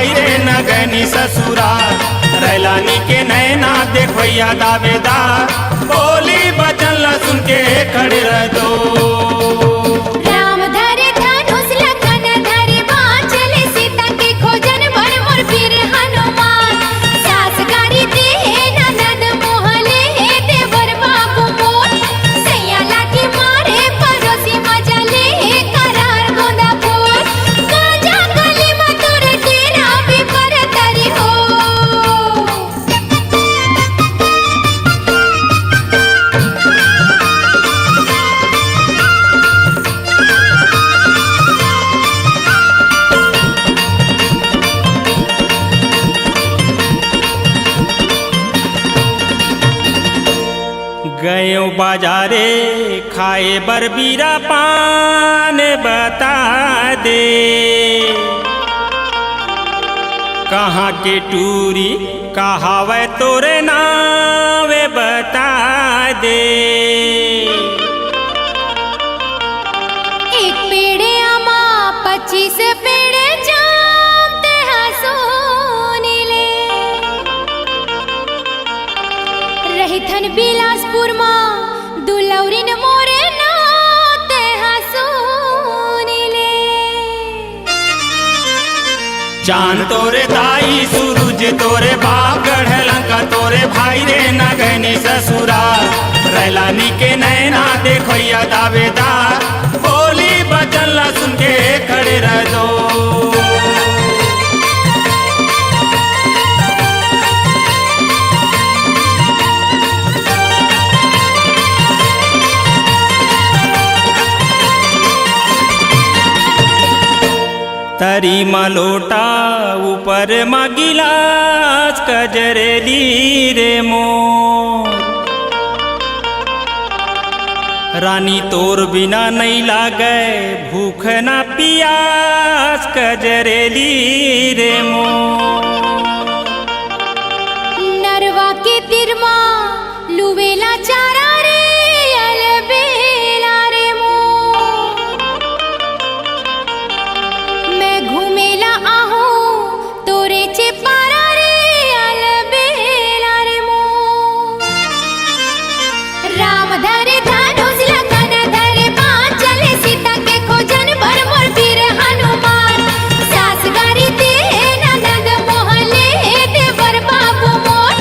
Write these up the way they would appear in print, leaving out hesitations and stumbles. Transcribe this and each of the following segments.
भाई रे नगनी ससुराल। रैलानी के नैना देखैया दावेदार, बोली बचन ला सुन के खड़े रह दो। गयो बाजारे खाए बरबीरा पान बता दे, कहाँ के टूरी कहावे तोरे नावे बता दे। एक पेड़े आमा 25 पेड़े जामते हंसोनी ले, रहिथन बिलासपुर मा दुलौरिन मोरे नाते हंसोनी ले। चांद तोरे दाई सूरज तोरे बाप गढ़लंका तोरे भाई रे नगनी ससुराल। रैलानी के नैना देखैया दावेदार, बोली बचन ला सुन के खड़े रह दो। तरी मलोटा ऊपर मा गिलास कजरेली रे मोर, रानी तोर बिना नहीं लागे भूख ना पियास कजरेली रे मोर। नरवा के तिरमा लुवेला चारा रे अलबेला रे मोर, मैं घूमेला आहू तोरे चेपारा रे अलबेला रे मोर। राम धरे धनुष लखन धरे बाण चले सीता के खोजन भर मोर वीर हनुमान। सास गारी दे ननद मोहले देवर बाबू मोर,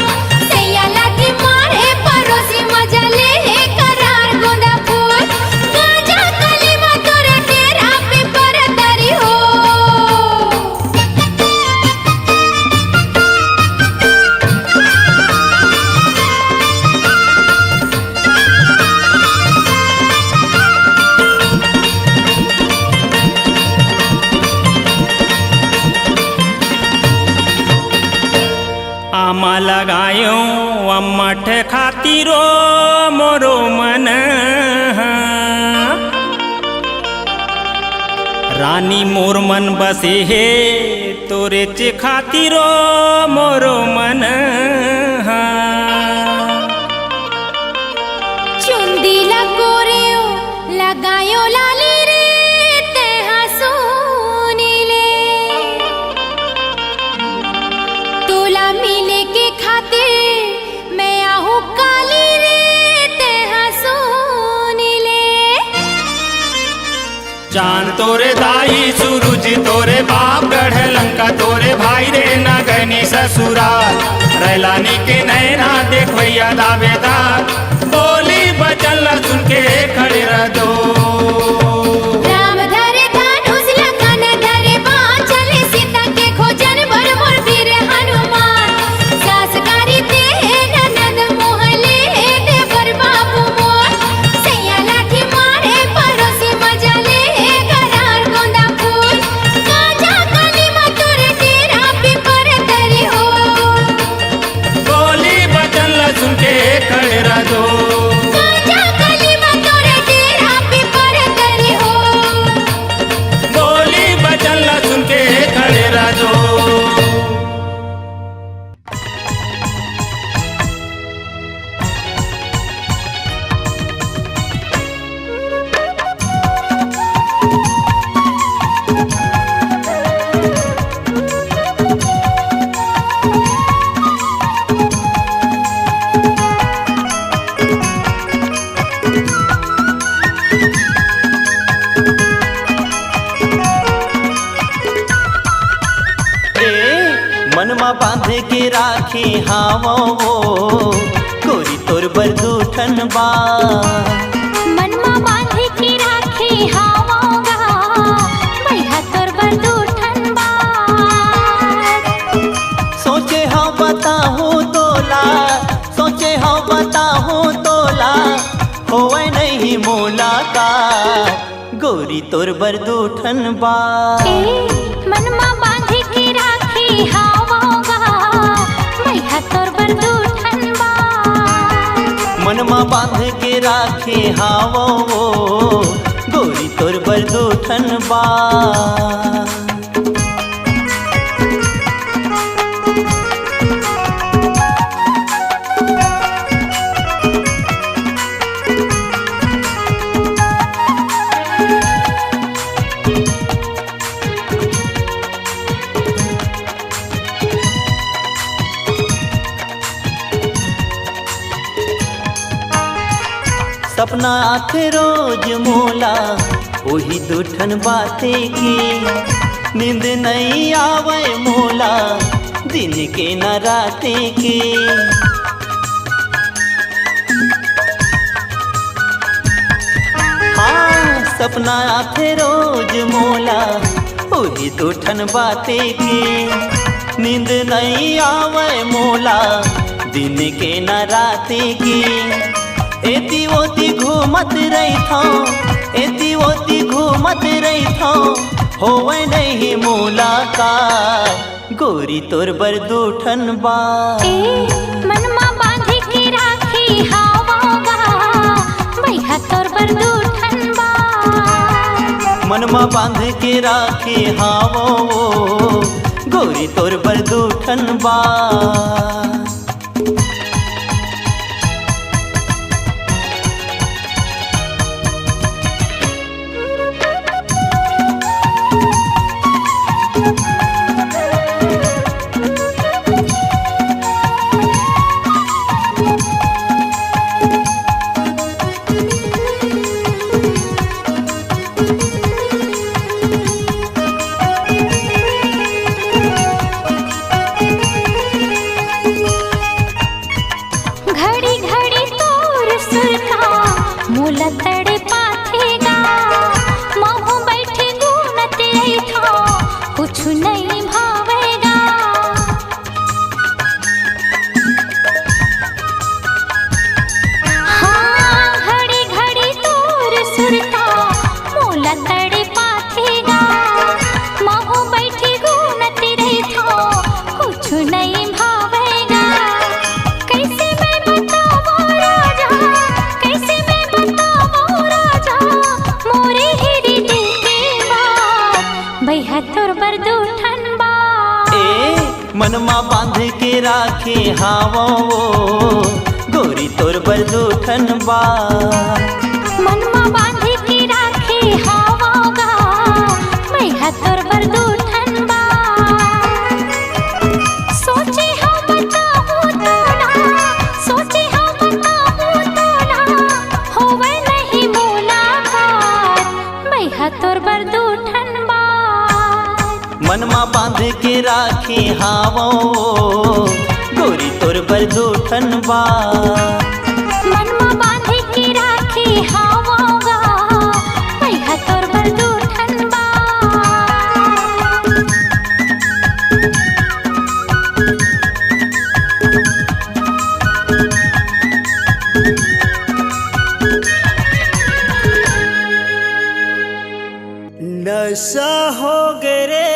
सैया लाठी मारे पड़ोसी मजा ले करार गोंदा फूल। गांजा कलीमा तोरे डेरा पे परतरी हो। आमा लगायो अम्मठ खातिरो मोरो मन, रानी मोर मन बसे हे तोरे चे खातिरो मोरो मन। चुंदी लगोरियो लगायो लाली रे ते हंसोनी ले, तोला मिले के खातिर मैं आहू काली रे ते हंसोनी ले। चांद तोरे दाई सूरज तोरे बाप गढ़लंका तोरे भाई रे नगनी ससुराल। रैलानी के नैना देखैया दावेदार, बोली बचन ला सुन के खड़े रह दो। राम धरे धनुष लखन धरे बाण चले सीता के खोजन भर मोर वीर हनुमान। सास गारी दे ननद मोहले देवर बाबू मोर, सैया लाठी मारे पड़ोसी मजा ले करार गोंदा फूल। गांजा कलीमा तोरे डेरा पे परतरी हो। बोली बचन ला सुन के खड़े रह दो। गांजा कलीमा तोरे डेरा बांध के राखे हावो वो गोरी तोर बरदूठन बा मनमा बांध के राखे हावोगा भैया तोर बरदूठन बा सोचे हाँ बताहूँ तोला सोचे हाँ बताहूँ तोला होवे नहीं मुलाकात गोरी तोर बरदूठन बा मनमा बांध के राखे हावोगा भैया तोर बरदूठन बा मनमा बांध के राखे हावो वो गोरी तोर बरदूठन बा सपना आथे रोज मोला वही दूठन बाते की नींद नहीं आवे मोला दिन के न राते की हाँ सपना आथे रोज मोला वही दूठन बाते की नींद नहीं आवे मोला दिन के न राते की एती ओती घूमत रही था एती ओती घूमत रही था होवे नहीं मुलाकात गोरी तोर बरदूठन बा मनमा बांध के राखे हावोगा भैया तोर बरदूठन बा मनमा बांध के राखे हावो गोरी तोर बरदूठन बा घड़ी घड़ी तोर सुर का मोला तड़े पाथेगा महू बैठे गुनत आई था कुछ नहीं भावेगा हाँ घड़ी घड़ी तोर सुर का मोला तड़े पाथेगा महू बैठे गुनत रही था कुछ नहीं भावेगा कैसे मैं बताऊं राजा कैसे मैं बताऊं राजा मोरे हिरी दिल की बात भैया तोर बरदूठन बा मनमा बांध के राखे हावो गोरी तोर बरदूठन बा मनमा बांध के राखे हावोगा भैया तोर बरदूठन बा सोचे हाँ बताऊं तोला सोचे हाँ बताऊं तोला होवे नहीं मुलाकात भैया तोर बरदूठन बा मनमा बांध के राखे हावो गोरी तोर बरदूठन बा मनमा बांध के राखे हावोगा भैया तोर बरदूठन बा नशा हो गए रे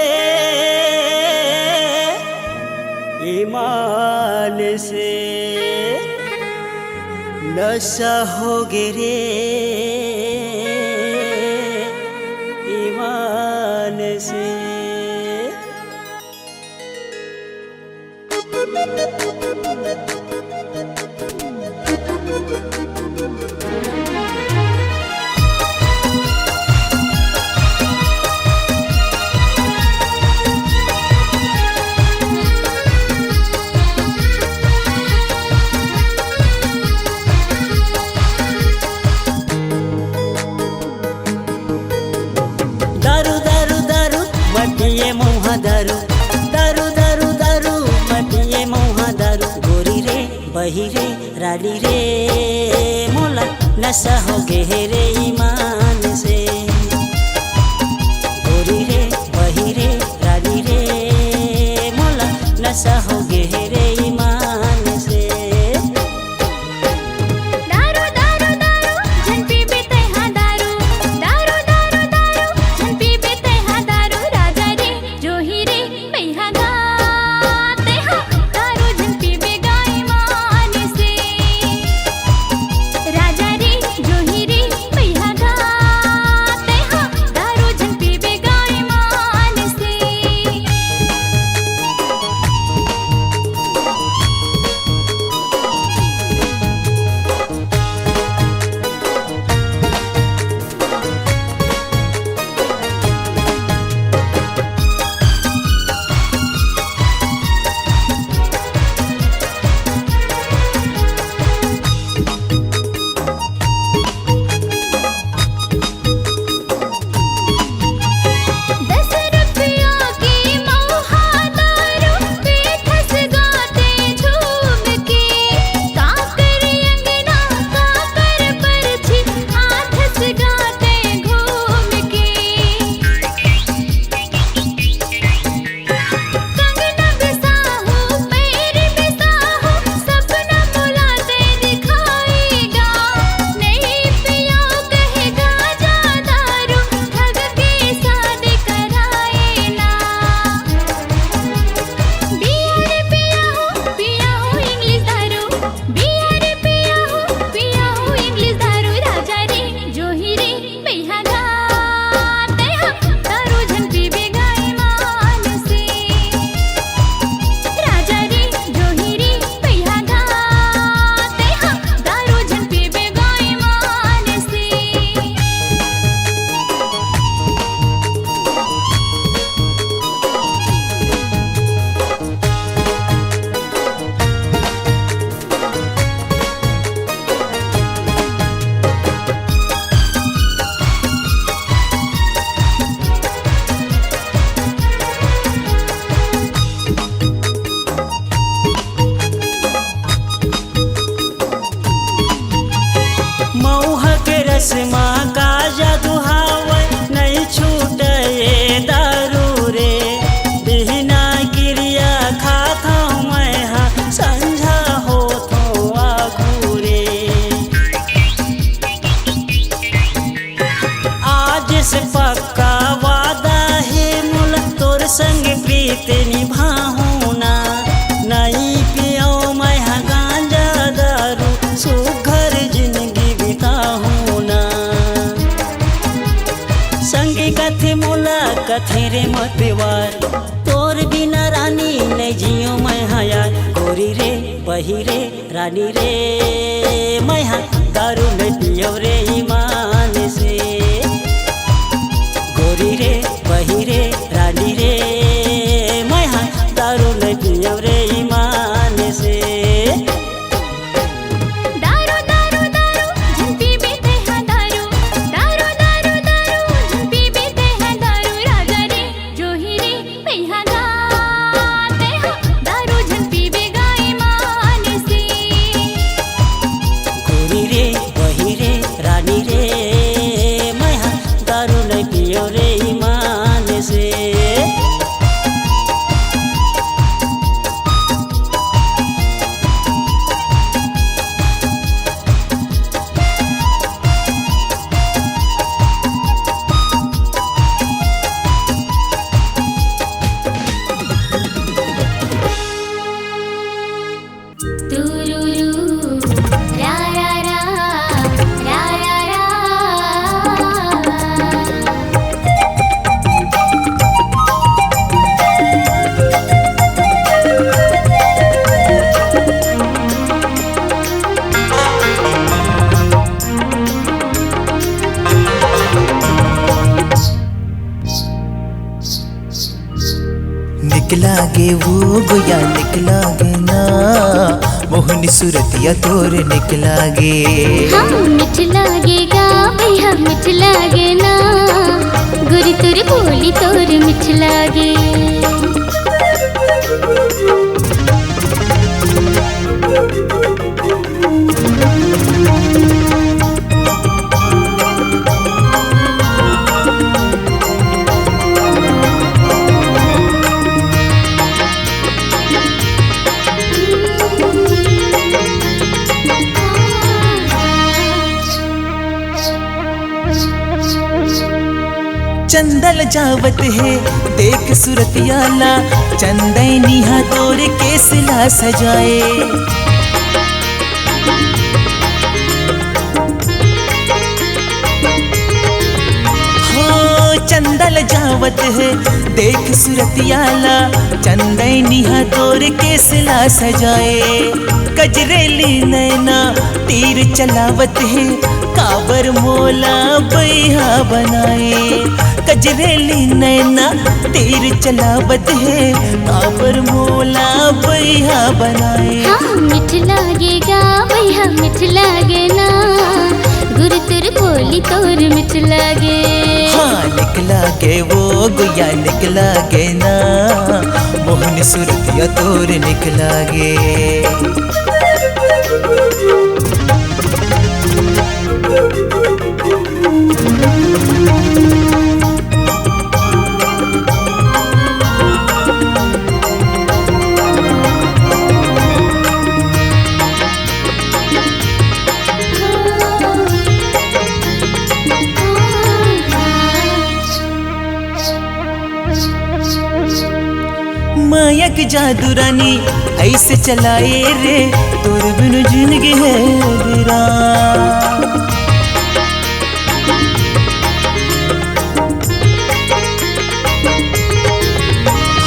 ईमान से नशा हो गए रे ईमान से रानी रे मोला नशा हो गे रे ईमान से। गोरी रे वही रे रानी रे मोला नशा हो गे रे ईमान से। दारू दारू दारू झन पीबे तेहा दारू, दारू दारू दारू झन पीबे तेहा दारू, राजा रे जोही रे पैहा गा तेहा दारू झन पीबे गाय मान से। राजा रे जोही रे पैहा गा तेहा दारू झन पीबे गाय मान से। दस रुपया की मौहा दारू बेठस गाते झूम के, काकर अंगना काकर परछी हाथस गाते घूम के। कंगना बिसाहू पैर बिसाहू सपना बुलाते दिखाएगा, नहीं पिया कहेगा जा दारू ठग के शादी कराए ना। पिया हो इंग्लिश दारू, बिया रे पिया हो इंग्लिश दारू, राजा रे जोही रे पैहा गा तेहा दारू झन पीबे गाय मान से। राजा रे जोही रे पैहा गा तेहा दारू झन पीबे गाय मान से। मऊहा के रस्मा का जादू हावै नहीं छूटे दारू रे। बिना क्रिया खाता मैं हाँ संझा हो तो आगू रे। आज से पक्का वादा है मुल तोर संग प्रीत निभाऊं ना। नहीं पियो मैं हाँ गांजा दारू सुघर जिंदगी बिताऊं ना। संगी कथे मोला कथे रे मतवार, तोर बिना रानी नहीं जियो मैं हाँ यार। गोरी रे वही रे रानी रे मैं हाँ दारू नहीं पियो रे ईमान से। गोरी रे वही रे रानी रे मैं हाँ दारू नहीं पियो रे ईमान से। दारू दारू दारू झन पीबे तेहा दारू, दारू दारू दारू झन पीबे तेहा दारू, राजा रे जोही रे पैहा गा तेहा दारू झन पीबे गाय मान से। गोरी रे वही रे रानी रे मैं हाँ दारू नहीं पियो रे ईमान से। तुरुरु रा रा रा रा रा रा। निकला गे वो गोया निकला गे ना, मोहनी सूरतिया तोर निकला गे। हाँ मिठ लागेगा भैया मिठ लागे ना, गुरी तुर बोली तोर मिठ लागे। सजावत है देख सुरतियाला, चंदैनिया तोर केसला सजाए। चंदल जावत है देख सुरतियाला, चंदैनिया तोर केसला सजाए। कजरेली नैना तीर चलावत है, काबर मोला बैहा बनाए। कजरेली नैना तीर चलावत है, काबर मोला बैहा बनाए। हाँ मिठ लागेगा भैया मिठ लागे ना, गुरु तुर बोली तोर मिठ लागे। हाँ निकला गे वो गुया निकला गे ना, मोहन सुरतिया तोर निकला गे। मायक जादू रानी ऐसे चलाए रे, तोर बिन जिंदगी है वीरान।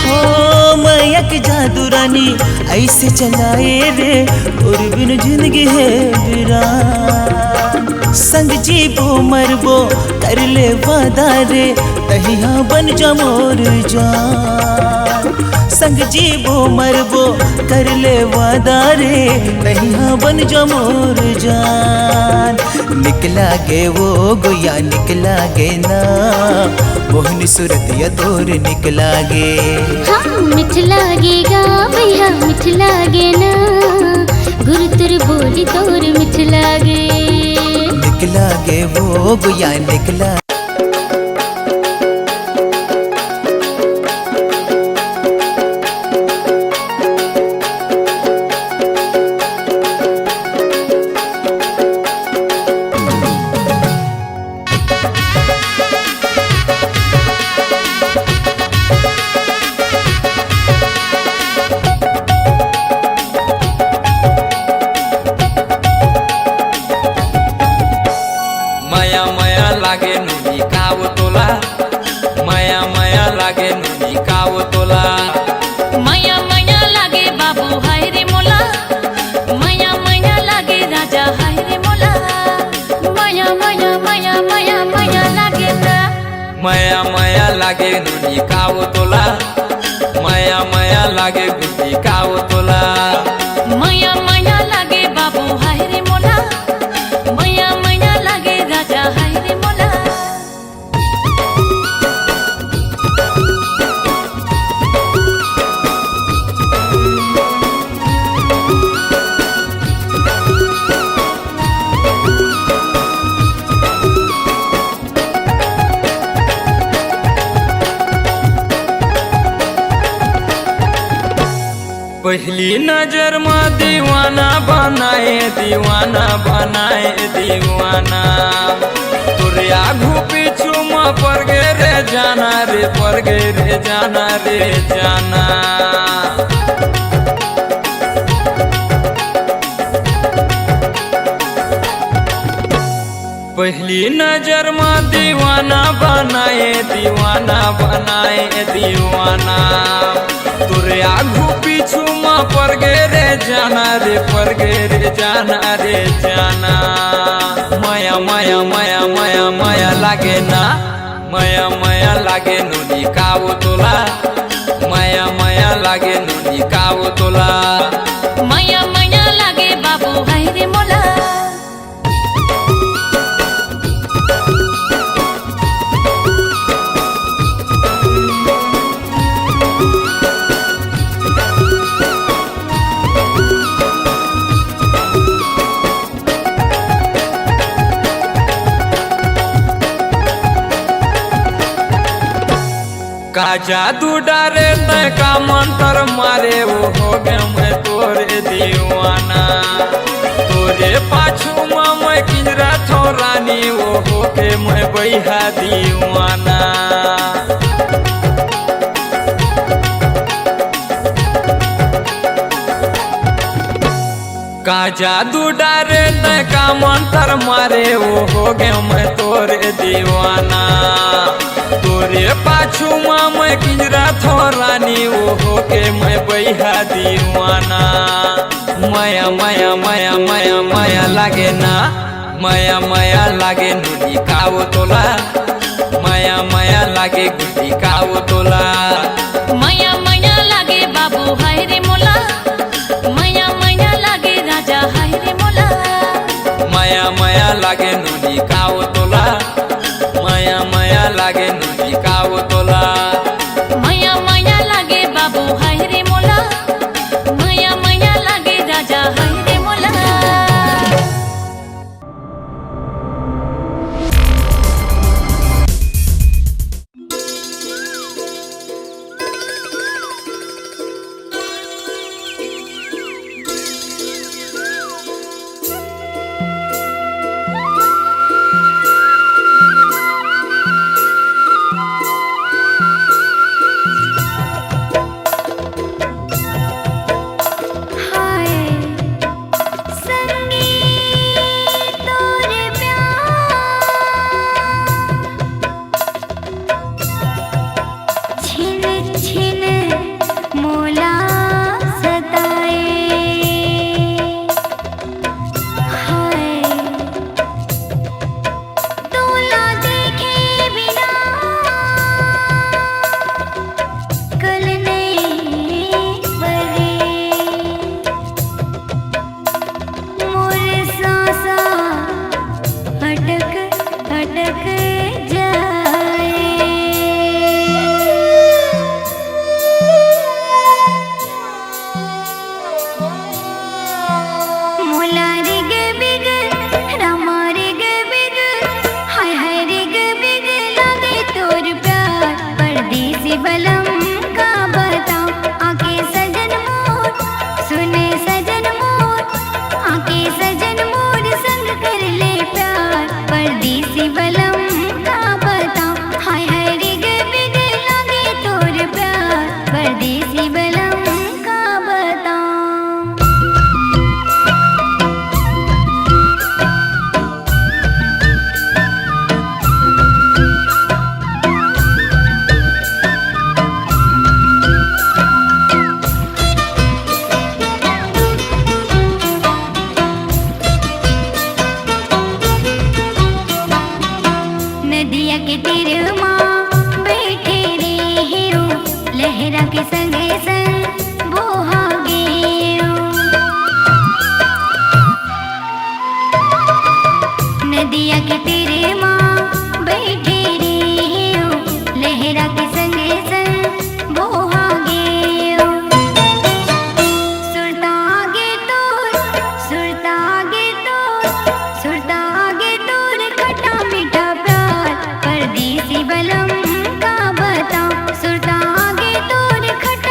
हो मायक जादू रानी ऐसे चलाए रे, तोर बिन जिंदगी है वीरान। संग जीबो मरबो कर ले वादा रे, तहिया बन जा मोर जान। संग जीबो मरबो कर ले वादा रे, तहिया बन जा मोर जान। निकला गे वो गोया निकला गे ना, मोहन सुरतिया तोर निकला गे। हाँ मिठ लागेगा भैया मिठ लागे ना, गुरु तुर बोली तोर मिठ लागे। निकला गे वो गोया निकला। माया माया लागे नुनी काव तोला, माया माया लागे गुटी काव तोला। माया माया लागे बाबू हाय रे मोला, माया माया लागे राजा हाय रे मोला। पहली नजर में दीवाना बनाए दीवाना बनाए दीवाना, तोरे आगू पीछू में पड़ गे रे जाना रे पड़ गे रे जाना रे जाना। पहली नजर में दीवाना बनाए दीवाना बनाए दीवाना, तोरे आगू पीछू में पड़ गे रे जाना रे पड़ गे रे जाना रे जाना। माया माया माया माया माया लागे ना, माया माया लागे नुनी काव तोला, माया माया लागे नुनी काव तोला। माया माया लागे बाबू हाय रे मोला। का जादू डारे तय का मंत्र मारे वो हो गए मैं तोरे दीवाना तोरे पाछू मैं किंजरा थो रानी वो हो के मैं बैहा दीवाना का जादू डारे तय का मंत्र मारे वो हो गए मैं तोरे दीवाना तोरे पाछू मैं किंजरा थो रानी वो हो के मैं बैहा दीवाना माया माया माया माया माया लागे ना माया माया लागे नुनी कावो तोला माया माया लागे गुटी कावो तोला माया माया लागे बाबू हाय रे मोला माया माया लागे राजा हाय रे मोला माया माया लागे नुनी कावो तोला माया माया लागे नुनी कावो तोला माया माया लागे बाबू हाय रे मोला माया माया लागे राजा हाय रे मोला परदेसी बलम का बताऊं सुरता आगे तोर खट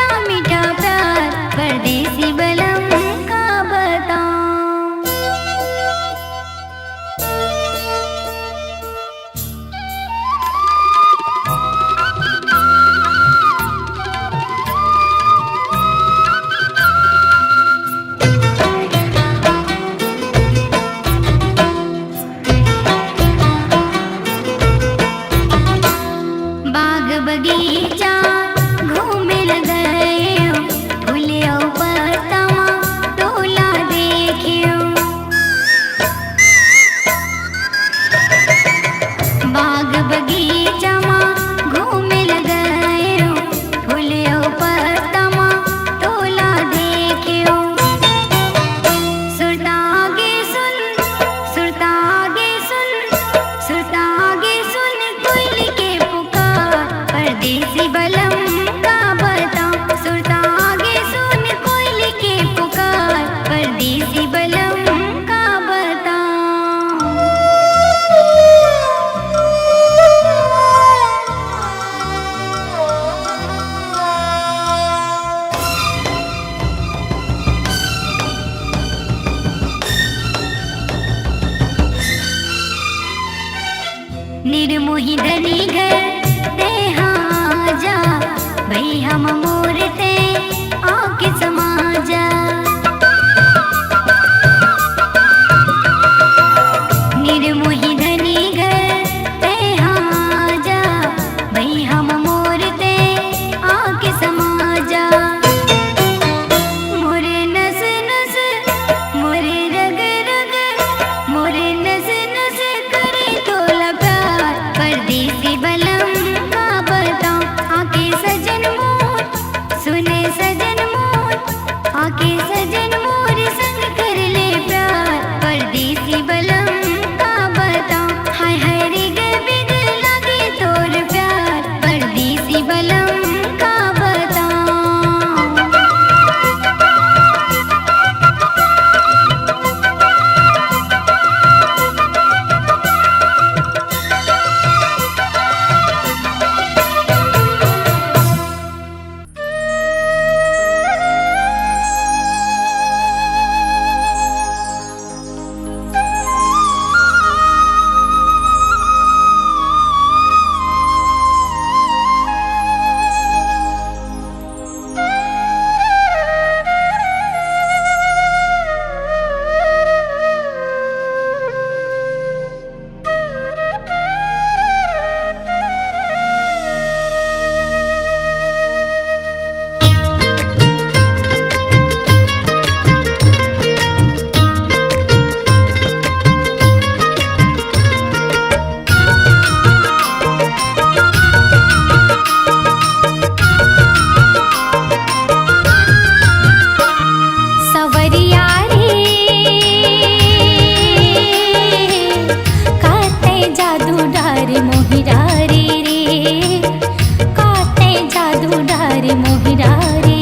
रे मोहिरा रे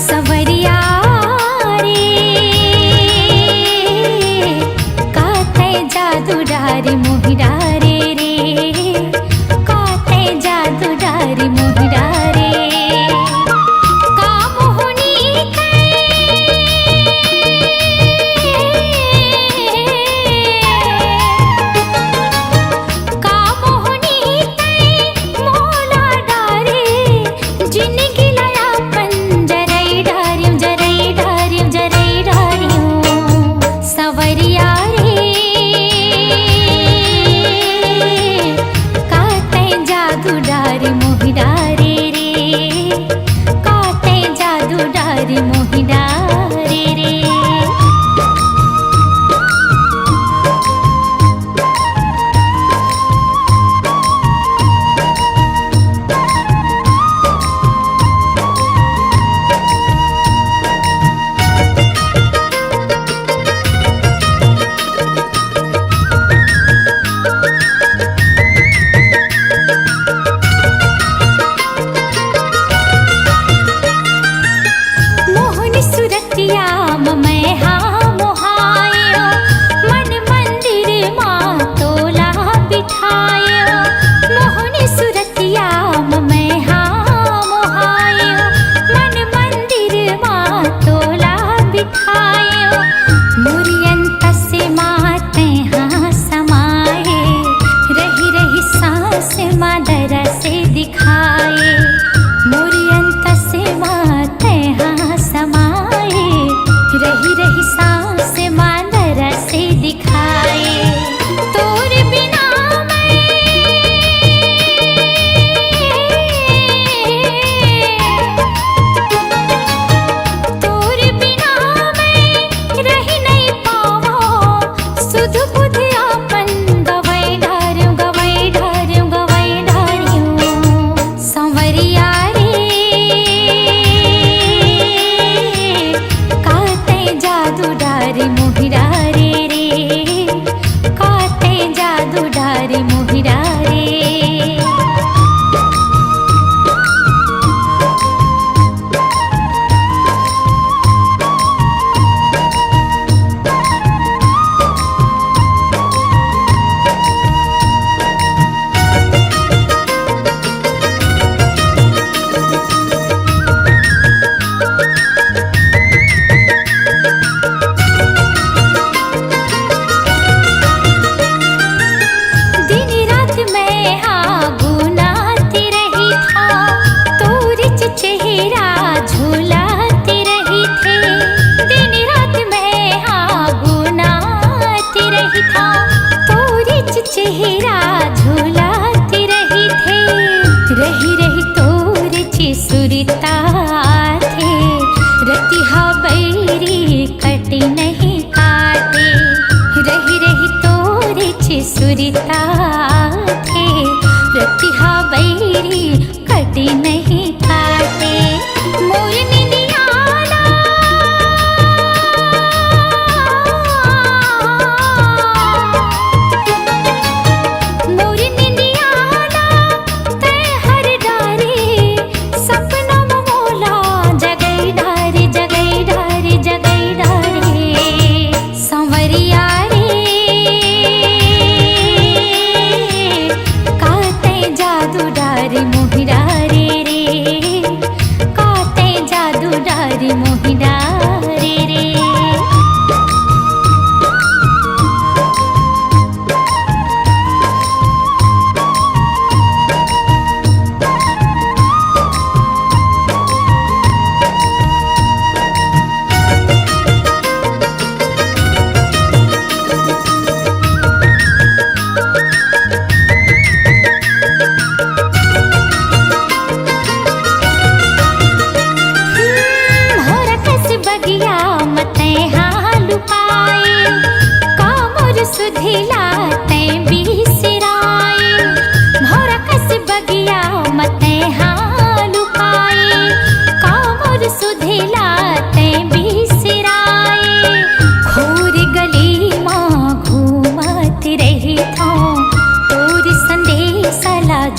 सवरिया रे काते जादू डारे मोहिरा रे काते जादू डारे मोहिरा रे का मोहनी का मोहनी मोला डारे जिंदगी लाया पंजरई डारियों जरई डारियों जरई डारियों सवरिया रे काते जादू डारे मोहिरा रे काते जादू डारे मोहिरा रे मोहनी सुरतिया मैं हाँ मोहायो मन मंदिर माँ तोला बिठायो मोहनी सुरतिया मैं हाँ मोहायो मन मंदिर माँ तोला बिठायो मुरियंत से माते हाँ समाये रही रही सांस मादर से दिखाए मुरियंत से माते हाँ समाये रही रही सांस मादर से दिखाए तोर बिना तोर बिना मैं रह नहीं पावो सुध बुध आपन गवई ढारियों संवरिया रे काते जादू डारे मोहिरा रे काते जादू डारे मोहिरा रे दिन रात मैं हाँ गुनाती रही था तोरी चेहरा झूलाती रही थे दिन रात मैं हाँ गुनाती रही था तोरी चेहरा झूलाती रही थे रही रही तोरे सुरता थे रतिहा बैरी कटी नहीं काटे रही रही तोरे सुरता थे रतिहा बैरी कटी नहीं काटे मोर निनियाला मोर निनियाला ते हर डारे सपना मोला जगई डारे संवरिया रे काते जादू डारे मोहिरा रे काते जादू डारे मोहिरा रे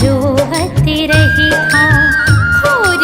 जो हती रही था खोर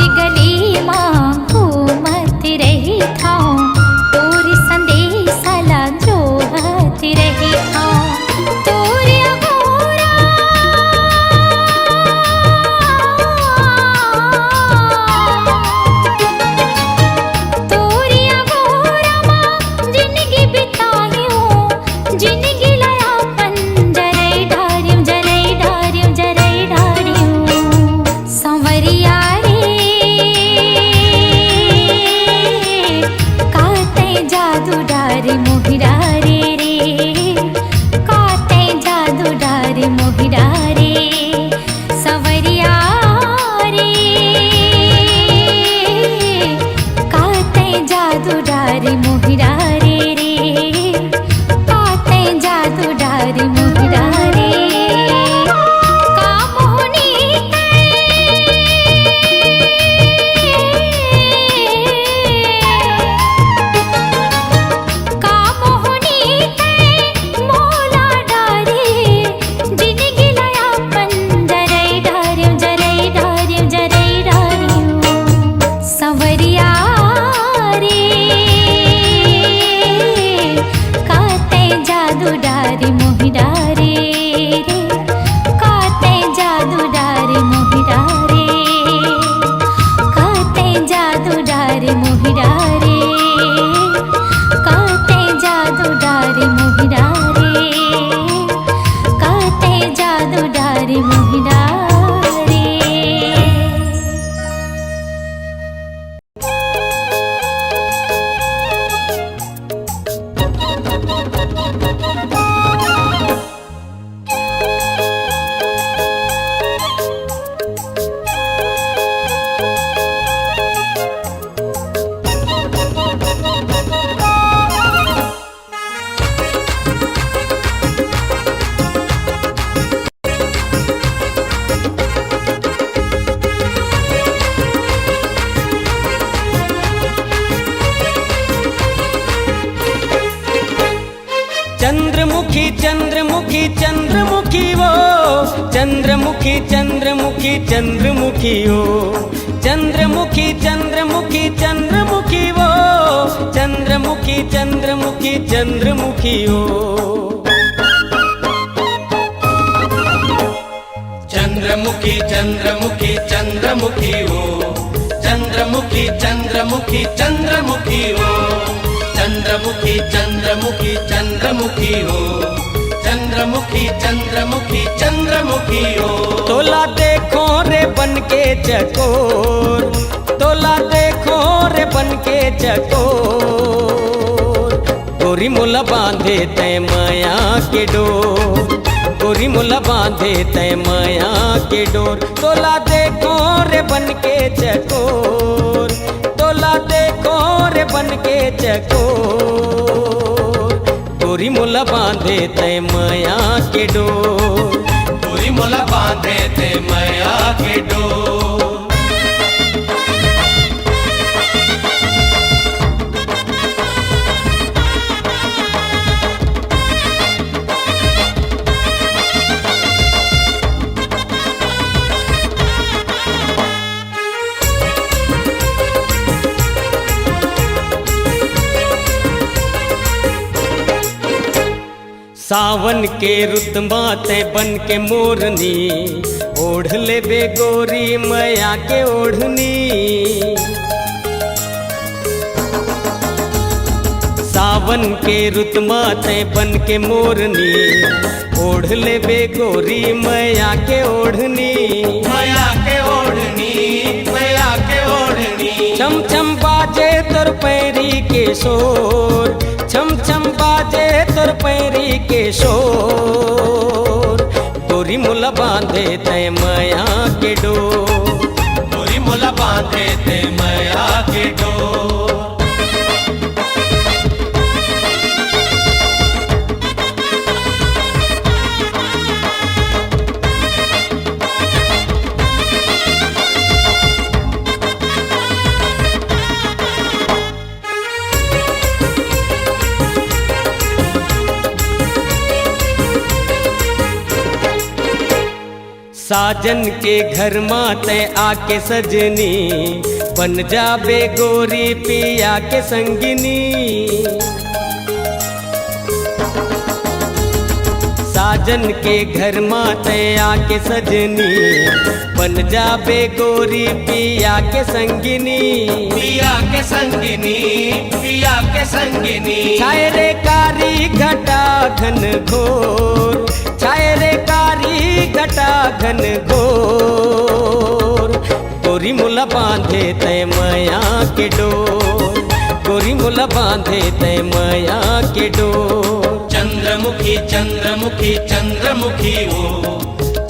चंद्रमुखी चंद्रमुखी वो चंद्रमुखी चंद्रमुखी चंद्रमुखी हो चंद्रमुखी चंद्रमुखी चंद्रमुखी वो चंद्रमुखी चंद्रमुखी चंद्रमुखी हो चंद्रमुखी चंद्रमुखी चंद्रमुखी हो चंद्रमुखी चंद्रमुखी चंद्रमुखी हो चंद्रमुखी चंद्रमुखी चंद्रमुखी हो चंद्रमुखी चंद्रमुखी चंद्रमुखी हो तोला देखो रे बन के चकोर तोला देखो रे बन के चकोर गोरी मुला बांधे तय माया के डोर गोरी मुला बांधे तय माया के डोर तोला देखो रे बन के चकोर तोला देखो रे बन के चकोर गोरी मुला बांधे तय माया के डोर गोरी मोला बांधे ते माया के डोर सावन के रुत माते बन के मोरनी ओढ़ ले बे गोरी मैया के ओढ़नी सावन के रुत माते बन के मोरनी ओढ़ ले बे गोरी मैया के ओढ़नी माया के ओढ़नी माया के ओढ़नी छम छम बाजे तोर पैरी के शोर छम छम बाजे तोर पैरी के शोर गोरी मुला बांधे तय माया के डोर गोरी मोला बांधे ते माया के डोर साजन के घर माते आके सजनी बन जाबे गोरी पिया के संगिनी साजन के घर माते आके सजनी बन जाबे गोरी पिया के संगिनी पिया के संगिनी पिया के संगिनी छाए रे कारी घटा घन घोर छाए रे कारी घटा घन घोर गोरी मुला बांधे तय माया के डोर गोरी मुला बांधे तय माया के डोर चंद्रमुखी चंद्रमुखी चंद्रमुखी हो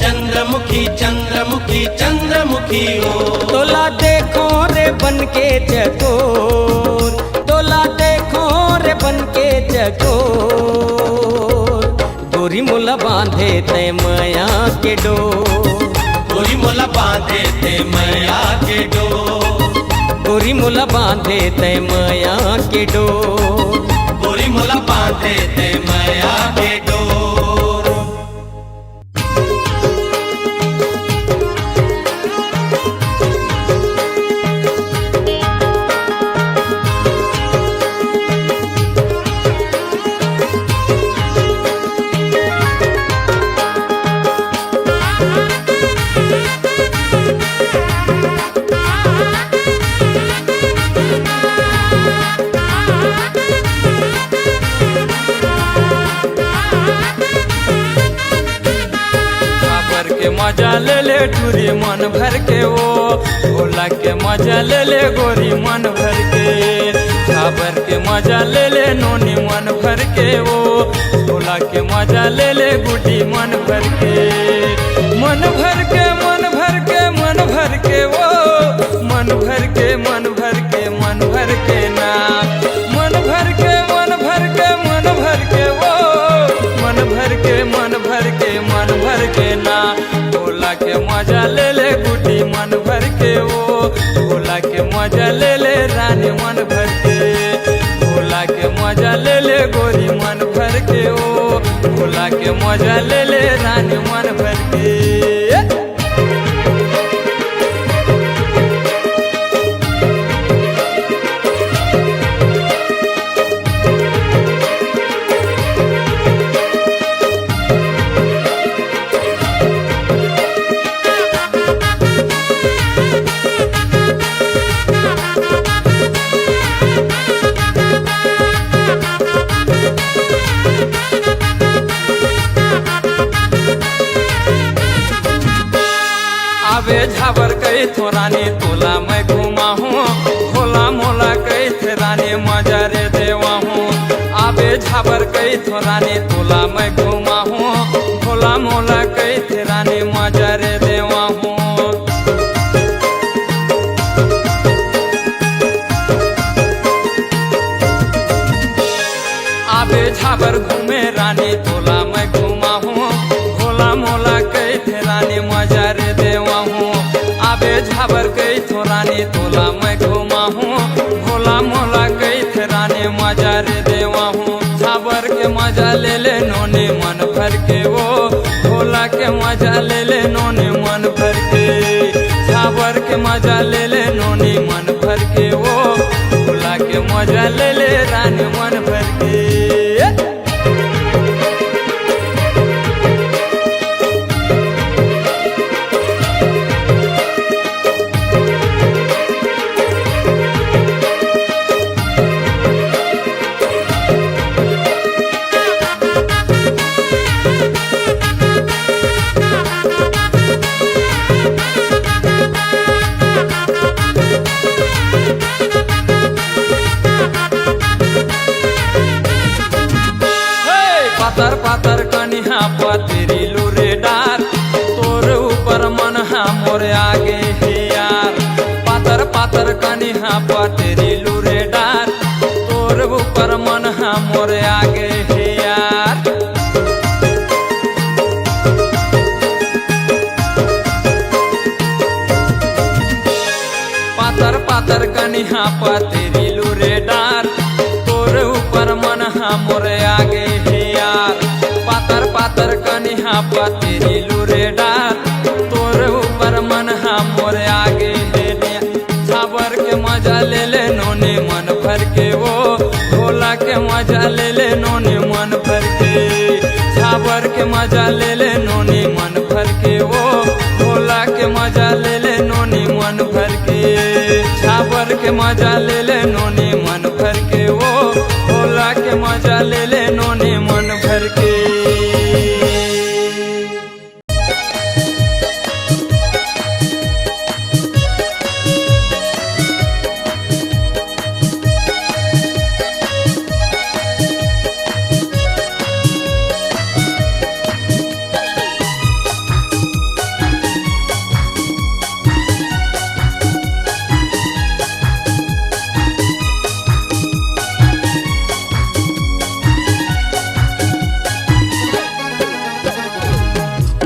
चंद्रमुखी चंद्रमुखी चंद्रमुखी हो तोला देखो रे बन के चकोर तोला देखो रे बन के चकोर गोरी मुला बांधे तय माया के डोर गोरी मोला बांधे ते माया के डोर गोरी मुला बांधे तय माया के डोर गोरी मोला बांधे ते माया के डोर मजा ले ले टूरी मन भर के वो भोला के मजा ले ले गोरी मन भर के छाबर के मजा ले ले नोनी मन भर के वो भोला के मजा ले ले गुड्डी मन भर के मन भर के मन भर के मन भर के वो मन भर के मन भर के मन भर के ना मन भर के मन भर के मन भर के वो मन भर के मन भर के मन भर के ना भोला के मजा ले ले गुड्डी मन भर के वो भोला के मजा ले ले रानी मन भर के भोला के मजा ले ले गोरी मन भर के वो भोला के मजा ले ले रानी मन भर के। आबे झाबर कई थो रानी तोला मैं घुमा हूँ, होला मोला कई थे रानी मजा रे देवा हूँ। आबे झाबर कई थो रानी तोला मैं घुमा हूँ, होला मोला कई थे रानी मजा रे देवा हूँ। आबे झाबर घूमे रानी तोला मैं घुमा हूँ, होला मोला कई थे रानी मजा रे देवा हूँ। आबे झाबर कई थो रानी तोला मैं घुमा हूँ, भोला मोला कई थे रानी मजा रे देवा हूँ। झाबर के मजा ले ले नोने मन भर के वो, भोला के मजा ले ले नोने मन भर के। झाबर के मजा ले ले नोने मन भर के वो, भोला के मजा ले ले रानी मन भर के। पातर पातर कनिहा पतरी लूरे डार, तोर ऊपर मन हा मोरे आगे हे यार। पातर पातर कनिहा पतरी लूरे डार, तोर ऊपर मन हा मोरे आगे हे यार। पातर पातर कनिहा पतरी लूरे डार, तोर ऊपर मन हा मोरे आगे हे यार। पातर पातर कनिहा पतरी लूरे डार, तोर ऊपर मन हा मोरे आगे हे झाबर के मजा ले ले नोने मन भर के वो, भोला के मजा ले ले नोने मन भर के। झाबर के मजा ले ले नोने मन भर के वो, भोला के मजा ले ले नोने मन भर के। झाबर के मजा ले ले नोने मन भर के वो, भोला के मजा ले ले नोने मन भर के।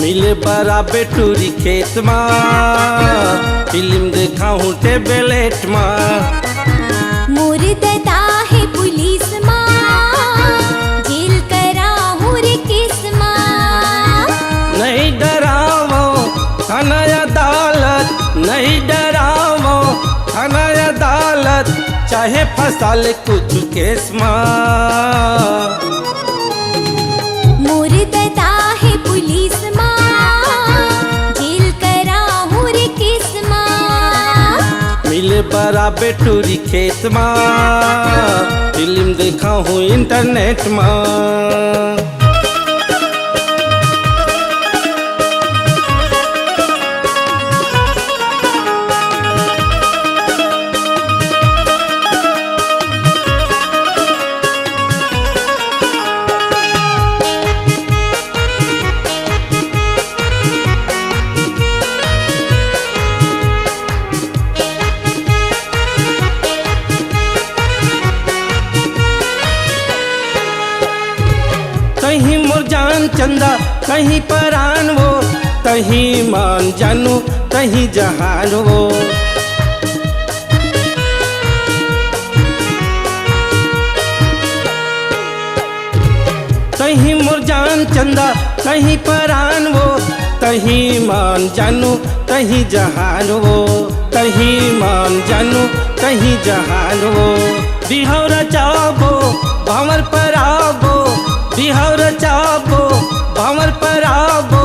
मिले बराबर टूरी खेत माँ, फिल्म देखा हूँ टेबलेट माँ। मोर दता है पुलिस माँ, जेल करा हूँ रे केस माँ। नहीं डरावो थाना अदालत, नहीं डरावो थाना अदालत, चाहे फंसा ले कुछ केस माँ। मोर दता है पुलिस माँ, जेल करा हूँ रे केस माँ। मिले बराबर टूरी खेत माँ, फिल्म देखा हूँ इंटरनेट माँ। कहीं मोर जान चंदा, कहीं परान वो, कहीं मान जानू, कहीं जहान वो। कहीं मोर जान चंदा कहीं परान वो, कहीं मान जानू कहीं जहान वो, कहीं मान जानू कहीं जहान वो। बिहौर चाबो भंवर पर आबो, बिहौर चाबो भंवर पर आबो,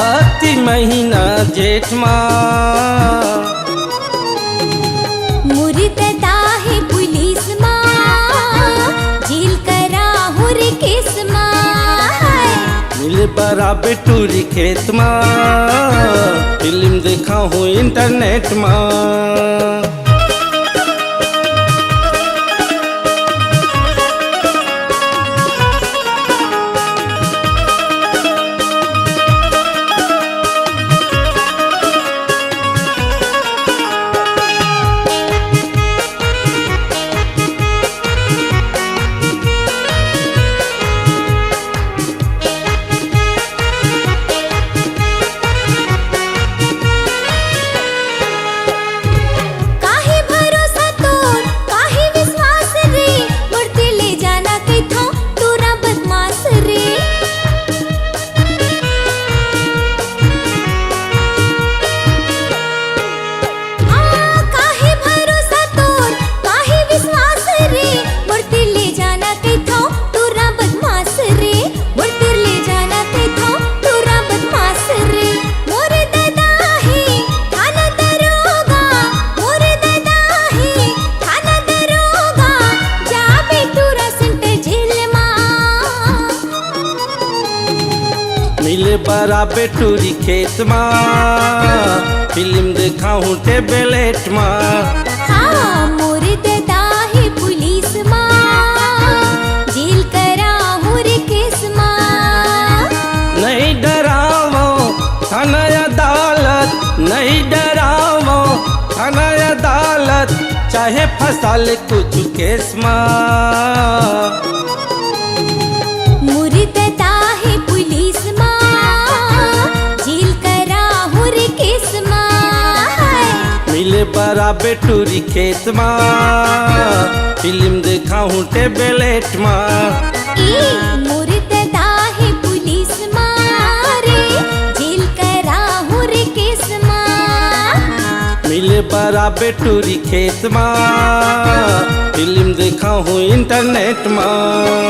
अति महीना जेठ माँ। मुर्द दाहे पुलिस माँ, झील करा हुर केस माँ। मिल बराबर टूरी खेत माँ, फिल्म देखा हूँ इंटरनेट माँ। बराबर टूरी खेत माँ, फिल्म देखा हूँ टेबलेट माँ। हाँ मुर्द दाहे पुलिस माँ, जेल करा हुर केस माँ। नहीं डरावो थाना अदालत, नहीं डरावो थाना अदालत, चाहे फंसा ले कुछ केस माँ। मुर्द दाहे पुलिस माँ, झील करा हुर केस माँ। मिले बराबर टूरी खेत माँ, फिल्म देखा हूँ टेबलेट माँ। मुर्द दाहे पुलिस माँ रे, झील करा हुर केस माँ। मिले बराबर टूरी खेत माँ, फिल्म देखा हूँ इंटरनेट माँ।